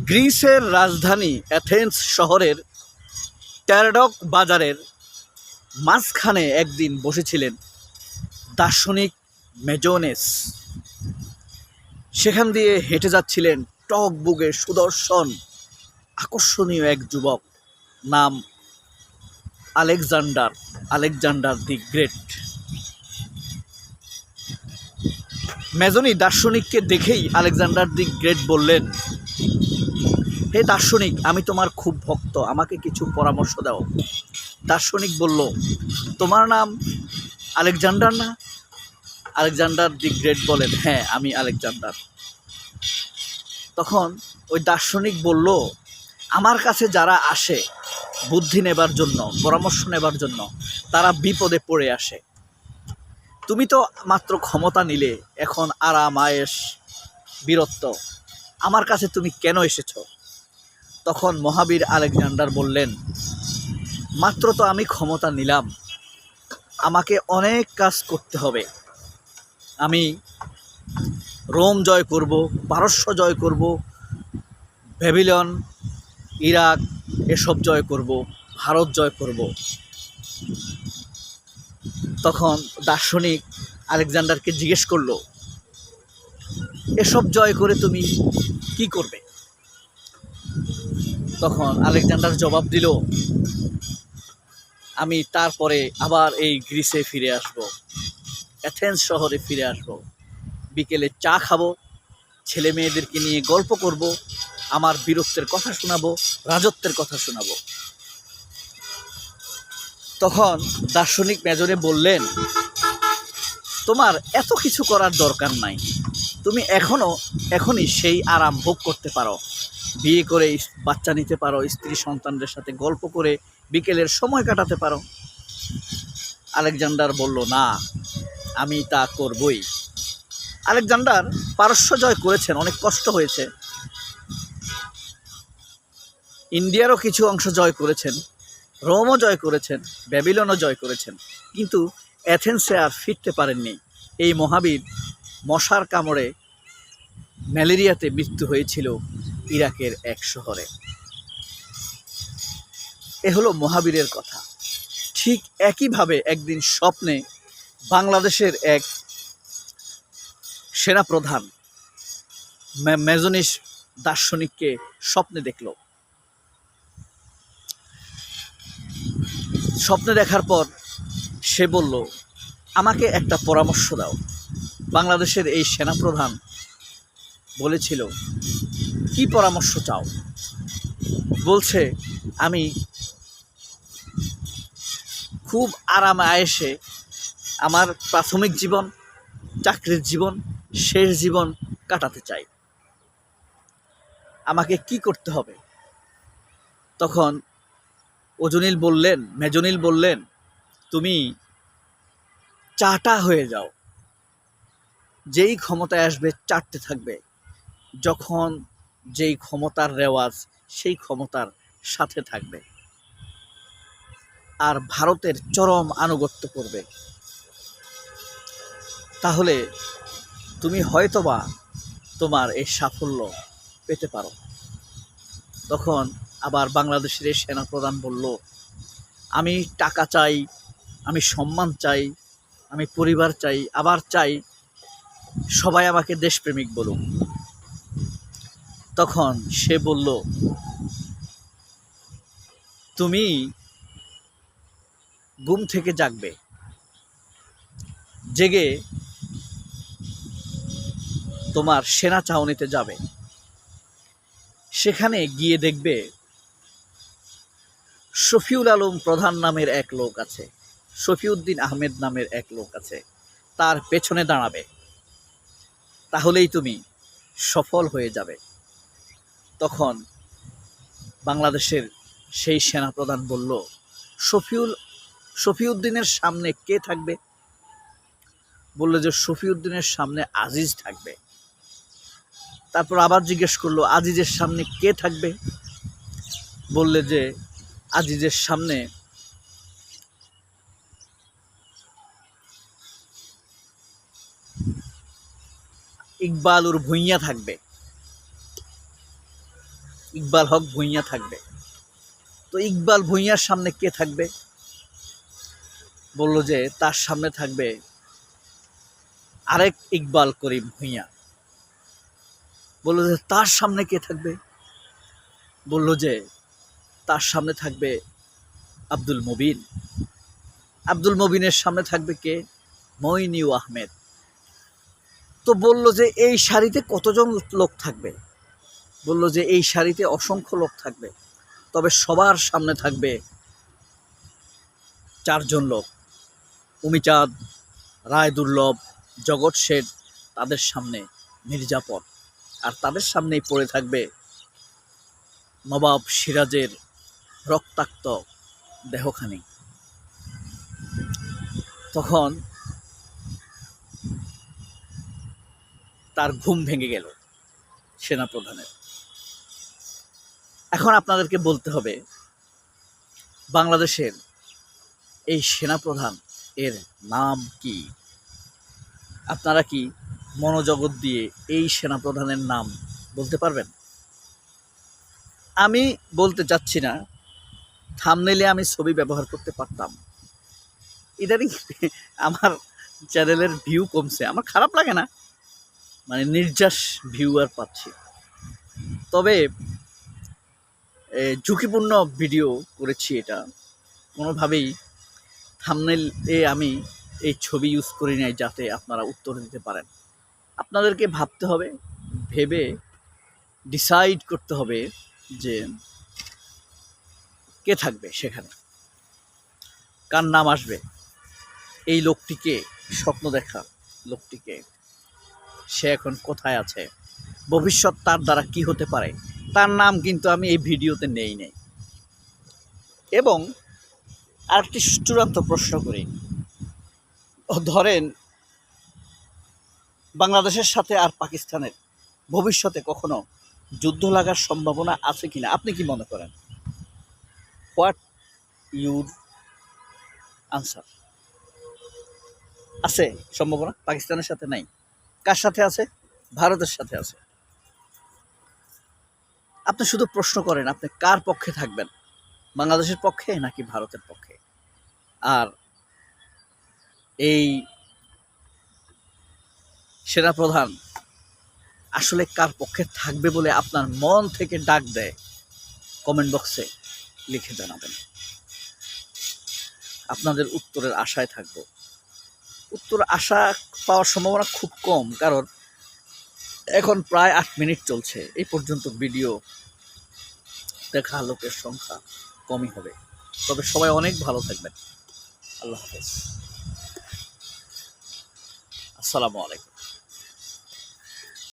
গ্রিসের রাজধানী অ্যাথেন্স শহরের ট্যারাডক বাজারের মাঝখানে একদিন বসেছিলেন দার্শনিক মেজোনেস। সেখান দিয়ে হেঁটে যাচ্ছিলেন টকবুকে সুদর্শন আকর্ষণীয় এক যুবক, নাম আলেকজান্ডার আলেকজান্ডার দি গ্রেট। মেজনি দার্শনিককে দেখেই আলেকজান্ডার দি গ্রেট বললেন, হে দার্শনিক, আমি তোমার খুব ভক্ত, আমাকে কিছু পরামর্শ দাও। দার্শনিক বলল, তোমার নাম আলেকজান্ডার না? আলেকজান্ডার দি গ্রেট বলেন, হ্যাঁ, আমি আলেকজান্ডার। তখন ওই দার্শনিক বলল, আমার কাছে যারা আসে বুদ্ধি নেবার জন্য, পরামর্শ নেবার জন্য, তারা বিপদে পড়ে আসে। তুমি তো মাত্র ক্ষমতা নিলে, এখন আরাম আয়েশ বীরত্ব, আমার কাছে তুমি কেন এসেছো? তখন মহাবীর আলেকজান্ডার বললেন, মাত্র তো আমি ক্ষমতা নিলাম, আমাকে অনেক কাজ করতে হবে। আমি রোম জয় করব, পারস্য জয় করব, ব্যাবিলন, ইরাক এসব জয় করব, ভারত জয় করব। তখন দার্শনিক আলেকজান্ডারকে জিজ্ঞেস করলো, এসব জয় করে তুমি কি করবে? তখন আলেকজান্ডার জবাব দিল, আমি তারপরে আবার এই গ্রিসে ফিরে আসব, অ্যাথেন্স শহরে ফিরে আসব, বিকেলে চা খাবো, ছেলে মেয়েদেরকে নিয়ে গল্প করব, আমার বীরত্বের কথা শোনাবো, রাজত্বের কথা শোনাবো। তখন দার্শনিক মেজরে বললেন, তোমার এত কিছু করার দরকার নাই, তুমি এখনই সেই আরাম ভোগ করতে পারো, বিয়ে করে বাচ্চা নিতে পারো, স্ত্রী সন্তানদের সাথে গল্প করে বিকেলের সময় কাটাতে পারো। আলেকজান্ডার বলল, না, আমি তা করবই। আলেকজান্ডার পারস্য জয় করেছেন, অনেক কষ্ট হয়েছে, ইন্ডিয়ারও কিছু অংশ জয় করেছেন, রোমও জয় করেছেন, ব্যাবিলনও জয় করেছেন, কিন্তু অ্যাথেন্সে আর ফিরতে পারেননি। এই মহাবীর মশার কামড়ে ম্যালেরিয়াতে মৃত্যু হয়েছিল ইরাকের এক শহরে। এ হলো মহাবীরের কথা। ঠিক একইভাবে একদিন স্বপ্নে বাংলাদেশের এক সেনাপ্রধান মেজনিস দার্শনিককে স্বপ্নে দেখল। স্বপ্নে দেখার পর সে বলল, আমাকে একটা পরামর্শ দাও। বাংলাদেশের এই সেনাপ্রধান বলেছিল, কি পরামর্শ চাও? বলছে, আমি খুব আরাম আয়েশে আমার প্রাথমিক জীবন, চাকরির জীবন, শেষ জীবন কাটাতে চাই, আমাকে কি করতে হবে? তখন মেজনিল বললেন, তুমি চাটা হয়ে যাও, যেই ক্ষমতায় আসবে চাটতে থাকবে, যখন যেই ক্ষমতার রেওয়াজ সেই ক্ষমতার সাথে থাকবে, আর ভারতের চরম আনুগত্য করবে, তাহলে তুমি হয়তোবা তোমার এই সাফল্য পেতে পারো। তখন আবার বাংলাদেশের এই সেনাপ্রধান বলল, আমি টাকা চাই, আমি সম্মান চাই, আমি পরিবার চাই, আবার চাই সবাই আমাকে দেশপ্রেমিক বলুক। তখন সে বলল, তুমি ঘুম থেকে জাগবে, জেগে তোমার সেনা ছাউনিতে যাবে, সেখানে গিয়ে দেখবে শফিউল আলম প্রধান নামের এক লোক আছে, শফিউদ্দিন আহমেদ নামের এক লোক আছে, তার পেছনে দাঁড়াবে, তাহলেই তুমি সফল হয়ে যাবে। তখন বাংলাদেশের সেই সেনাপ্রধান বলল, শফিউদ্দিনের সামনে কে থাকবে? বলল যে শফিউদ্দিনের সামনে আজিজ থাকবে। তারপর আবার জিজ্ঞেস করলো, আজিজের সামনে কে থাকবে? বললে যে আজিজের সামনে ইকবালুর ভুঁইয়া থাকবে। ইকবাল হক ভূঁইয়া থাকবে। তো ইকবাল ভূঁইয়ার সামনে কে থাকবে? বলল যে তার সামনে থাকবে আরেক ইকবাল করিম ভূঁইয়া। বলল যে তার সামনে কে থাকবে? বলল যে তার সামনে থাকবে আব্দুল মুবিন। আব্দুল মুবিনের সামনে থাকবে কে? মইনিউ আহমেদ। তো বলল যে এই সারিতে কতজন লোক থাকবে? বলল যে এই সারিতে অসংখ্য লোক থাকবে, তবে সবার সামনে থাকবে 4 জন লোক, উমিচাঁদ, রায় দুর্লভ, জগৎ শেঠ, তাদের সামনে মির্জাপর, আর তাদের সামনেই পড়ে থাকবে নবাব সিরাজের রক্তাক্ত দেহখানি। তখন তার ঘুম ভেঙে গেল সেনাপ্রধানের। এখন আপনাদেরকে বলতে হবে বাংলাদেশের এই সেনাপ্রধান এর নাম কি? আপনারা কি মনোজগৎ দিয়ে এই সেনাপ্রধানের নাম বলতে পারবেন? আমি বলতে চাচ্ছি না, থাম্বনেইলে আমি ছবি ব্যবহার করতে পারতাম। ইদানিং আমার চ্যানেলের ভিউ কমছে, আমার খারাপ লাগে না, মানে নির্যাস ভিউয়ার পাচ্ছি। তবে ঝুঁকিপূর্ণ ভিডিও করেছি, এটা কোনোভাবেই থাম্বনেইলে আমি এই ছবি ইউজ করি নাই যাতে আপনারা উত্তর দিতে পারেন। আপনাদেরকে ভাবতে হবে, ভেবে ডিসাইড করতে হবে যে কে থাকবে সেখানে, কার নাম আসবে। এই লোকটিকে, স্বপ্ন দেখা লোকটিকে, সে এখন কোথায় আছে, ভবিষ্যৎ তার দ্বারা কি হতে পারে, তার নাম কিন্তু আমি এই ভিডিওতে নেই। এবং আরেকটি চূড়ান্ত প্রশ্ন করি, ধরেন বাংলাদেশের সাথে আর পাকিস্তানের ভবিষ্যতে কখনো যুদ্ধ লাগার সম্ভাবনা আছে কিনা? আপনি কি মনে করেন? What your answer? আছে সম্ভাবনা? পাকিস্তানের সাথে নাই। কার সাথে আছে? ভারতের সাথে আছে। আপনি শুধু প্রশ্ন করেন আপনি কার পক্ষে থাকবেন, বাংলাদেশের পক্ষে নাকি ভারতের পক্ষে? আর এই সেনাপ্রধান আসলে কার পক্ষে থাকবে বলে আপনার মন থেকে ডাক দেয়, কমেন্ট বক্সে লিখে জানাবেন। আপনাদের উত্তরের আশায় থাকব। উত্তর আশা পাওয়ার সম্ভাবনা খুব কম, কারণ এখন প্রায় 8 মিনিট চলছে। এই পর্যন্ত ভিডিও দেখা লোকের সংখ্যা কমই হবে। তবে সবাই অনেক ভালো থাকবেন। আল্লাহ হাফেজ। আসসালামু আলাইকুম।